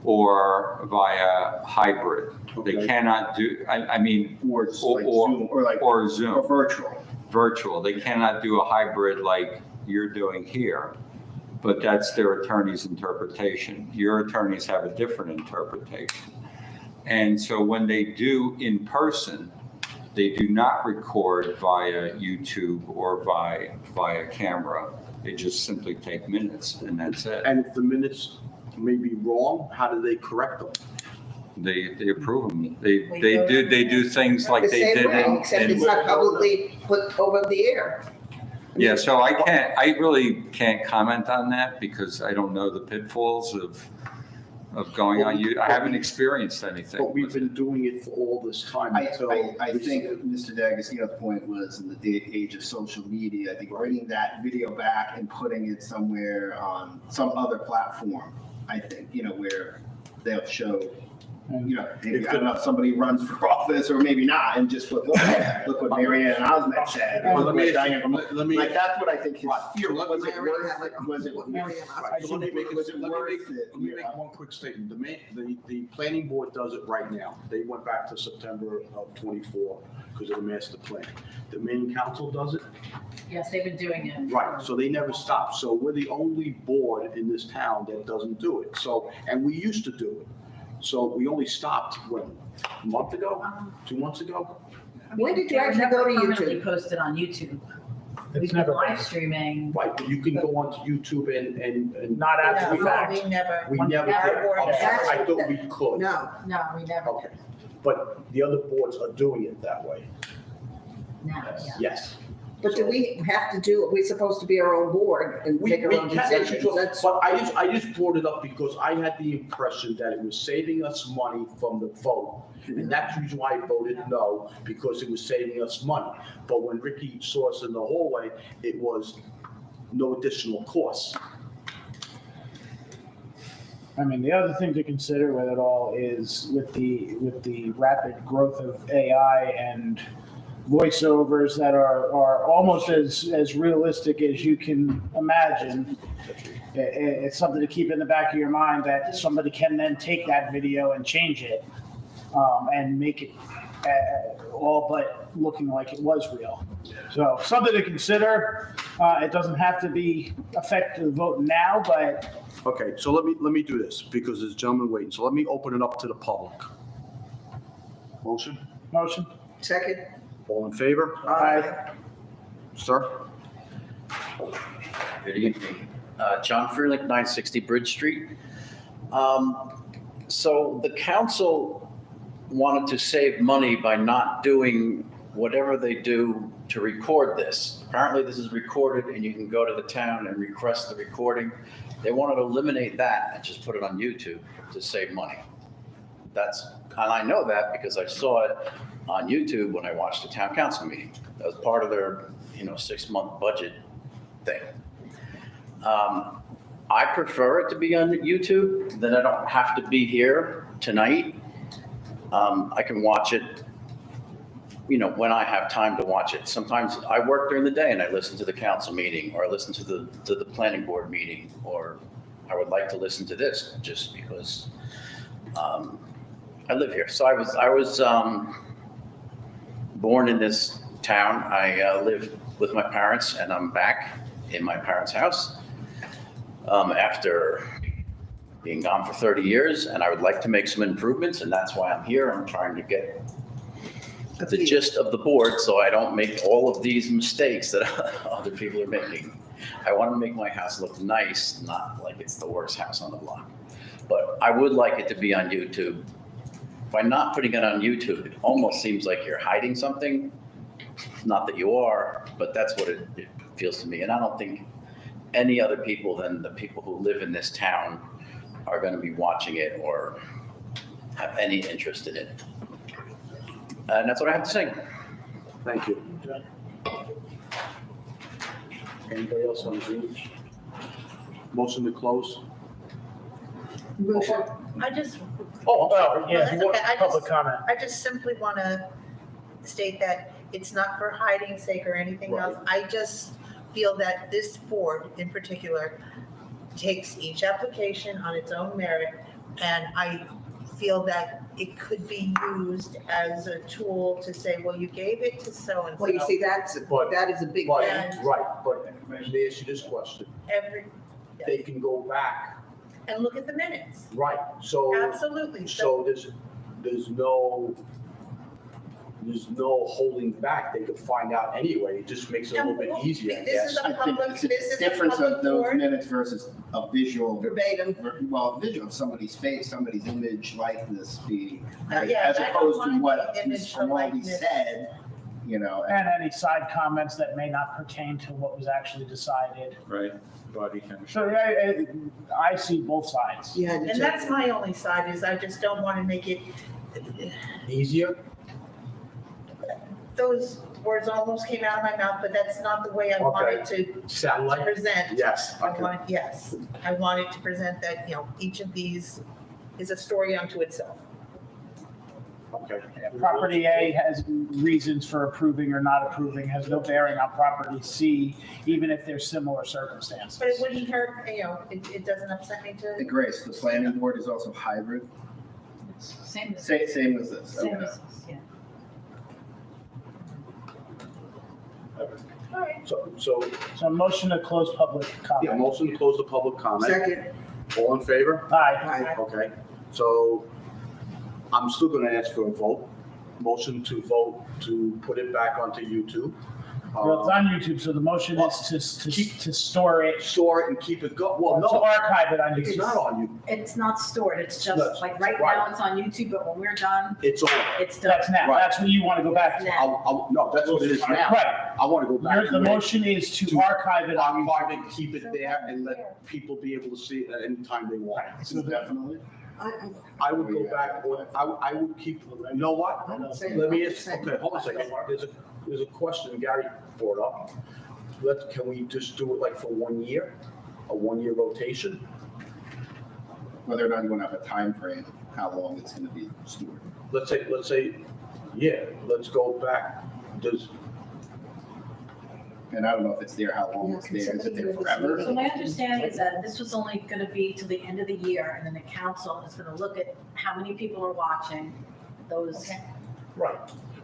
or via hybrid. They Okay. cannot do, I mean, Or it's Or- like or- Zoom, or like, or or Zoom, virtual. virtual. They cannot do a hybrid like you're doing here. But that's their attorney's interpretation. Your attorneys have a different interpretation. And so when they do in person, they do not record via YouTube or via camera. They just simply take minutes and that's it. And if the minutes may be wrong, how do they correct them? They approve them. They do things like The they same did way, in. except it's not publicly put over the air. Yeah, so I really can't comment on that because I don't know the pitfalls of going on. I haven't experienced anything. But we've with it. been doing it for all this time until. I think Mr. D'Agostino's point was in the age of social media, I think bringing that video back and putting it somewhere on some other platform, I think, you know, where they'll show, you know, maybe, I don't know, if somebody runs for office or maybe not, and just look what Mary Ann Osment said. Well, let me Look what Diane from- let me- Like, that's what I think his Right. fear was. Was it Mary Ann worth had, like, it? Was it? Mary Ann Osment. Right, so let me make Was it worth it? let me make one quick statement. The planning board does it right now. They went back to September of '24 because of the master plan. The main council does it. Yes, they've been doing it. Right, so they never stop. So we're the only board in this town that doesn't do it. So, and we used to do it. So we only stopped, when, a month ago, 2 months ago? When did you They were actually never go to permanently YouTube? posted on YouTube. We've It's been never live been. streaming. Right, but you can go onto YouTube and. Not after the No, fact. we never. We never Our did. board Okay, never. I thought we could. No, No, we never Okay, did. but the other boards are doing it that way. Now, yeah. Yes. but do we have to do, we're supposed to be our own board and We make our own can, decisions? That's, but I just brought it up because I had the impression that it was saving us money from the vote. And that's the reason why I voted no, because it was saving us money. But when Ricky saw us in the hallway, it was no additional cost. I mean, the other thing to consider with it all is with the rapid growth of AI and voiceovers that are almost as realistic as you can imagine. It's something to keep in the back of your mind that somebody can then take that video and change it and make it all but looking like it was real. So something to consider. It doesn't have to be affect the vote now, but Okay, so let me do this because there's a gentleman waiting. So let me open it up to the public. Motion? motion. second, All in favor? Aye. Sir? Good evening. John Freeling, 960 Bridge Street. So the council wanted to save money by not doing whatever they do to record this. Apparently, this is recorded and you can go to the town and request the recording. They wanted to eliminate that and just put it on YouTube to save money. And I know that because I saw it on YouTube when I watched the town council meeting. That was part of their, 6-month budget thing. I prefer it to be on YouTube, then I don't have to be here tonight. I can watch it, when I have time to watch it. Sometimes I work during the day and I listen to the council meeting, or I listen to the planning board meeting, or I would like to listen to this just because I live here. So I was born in this town. I live with my parents and I'm back in my parents' house after being gone for 30 years, and I would like to make some improvements, and that's why I'm here. I'm trying to get the gist of the board so I don't make all of these mistakes that other people are making. I want to make my house look nice, not like it's the worst house on the block. But I would like it to be on YouTube. By not putting it on YouTube, it almost seems like you're hiding something. Not that you are, but that's what it feels to me. And I don't think any other people than the people who live in this town are going to be watching it or have any interest in it. And that's what I have to say. Thank you. Anybody else on Zoom? Motion to close? motion, I just, Oh, yeah, That's okay. I public just- comment. I just simply want to state that it's not for hiding sake or anything else. I just feel that this board in particular takes each application on its own merit, and I feel that it could be used as a tool to say, well, you gave it to so-and-so. well, you see, that is a big But, thing. right, but let me ask you this question. Every, They can go back, and look at the minutes. right, so, Absolutely. so there's no holding back. They could find out anyway. It just makes it a little bit easier, I This is guess. a I think public, it's this is a a difference public of those board. minutes versus a visual, Verbatim, well, visual of somebody's face, somebody's image, likeness being, Yeah, as I don't opposed to want what the image Mr. or Maloney likeness. said, And any side comments that may not pertain to what was actually decided. Right, body chemistry. So I see both sides. yeah. And that's my only side, is I just don't want to make it, Easier? those words almost came out of my mouth, but that's not the way I wanted to Sound like? present. Yes, I okay. want, yes, I wanted to present that, each of these is a story unto itself. Okay. Property A has reasons for approving or not approving, has no bearing on property C, even if there's similar circumstances. But it wouldn't hurt, it doesn't upset me to. Grace, the planning board is also hybrid, Same as, same as this. same Okay. as, yeah. All right. So, Motion to close public yeah, comment. motion to close the public comment. Second, All in favor? Aye. Okay, so I'm still gonna ask for a vote. Motion to vote to put it back onto YouTube. Well, it's on YouTube, so the motion is to store it, Store it and keep it well, to no, archive it on it's YouTube. not on you. It's not stored, it's No, just, like, right now, it's on YouTube, but when we're done, It's on. it's done. That's now, Right. that's what you want to go back to. Now. No, that's what it is now. Right. I want to go back to The it. motion is to archive it on YouTube. Archive it, keep it there, and let people be able to see it at any time they want. So definitely. I would go back, I would keep, you know what? Let me ask, okay, hold on a second. There's a question Gary brought up. Can we just do it like for 1 year? A 1-year rotation? Whether or not you want to have a time frame, how long it's going to be stored. Let's say, yeah, let's go back. And I don't know if it's there, how long it's there. Is it there forever? So my understanding is that this was only gonna be till the end of the year, and then the council is gonna look at how many people are watching those Right.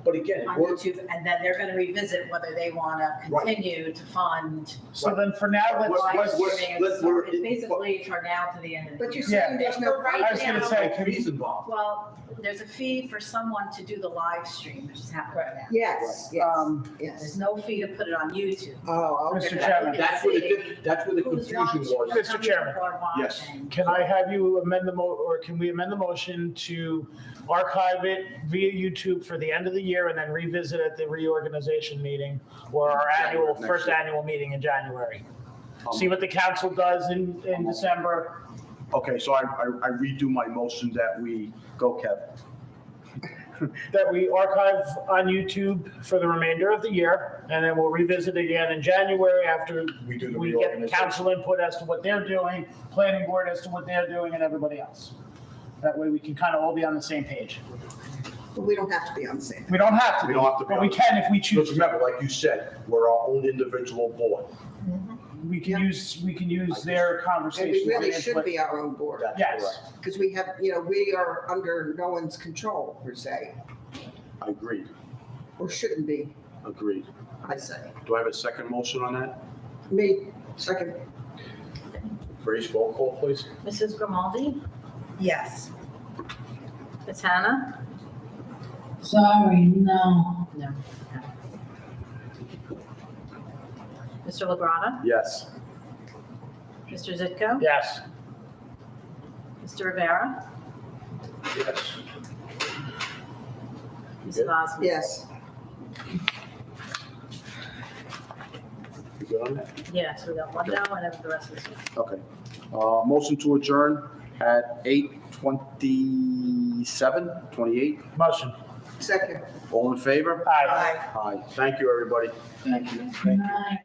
But again, on YouTube, and then they're gonna revisit whether they wanna continue to fund. So then for now, live let's, streaming. let's- So we're- it's basically for now to the end of the year. But you're saying there's no Right I was gonna now- say, fees involved. Well, there's a fee for someone to do the live stream, which is happening now. Yes, yes, There's yes. no fee to put it on YouTube. Oh, okay. Mr. Chairman, That's where the Who's confusion watching, was. how Mr. many Chairman. people are Yes. watching. can I have you amend or can we amend the motion to archive it via YouTube for the end of the year and then revisit at the reorganization meeting or our first annual meeting in January? See what the council does in December. Okay, so I redo my motion that we go, Kev. That we archive on YouTube for the remainder of the year, and then we'll revisit again in January after We do the we get reorganization. council input as to what they're doing, planning board as to what they're doing, and everybody else. That way we can kind of all be on the same page. But we don't have to be on the same. We don't have to We be, don't have to be but we on- can if we Just choose. remember, like you said, we're our own individual board. We can use their And conversation. we really and should input. be our own board, That's Yes. correct. because we have, we are under no one's control, per se, Agreed, or shouldn't be, agreed. I say. Do I have a second motion on that? Me, second. Grace, roll call, please. Mrs. Grimaldi, Yes. Ms. Hannah? Sorry, no. No. Mr. Legrata? Yes. Mr. Zitko? Yes. Mr. Rivera? Yes. Mrs. Osmond? Yes. You good on that? Yes, we got one no, and then the rest is. Okay. Motion to adjourn at 8:28. Motion. Second. All in favor? Aye. Aye. Thank you, everybody. Thank you. Good night.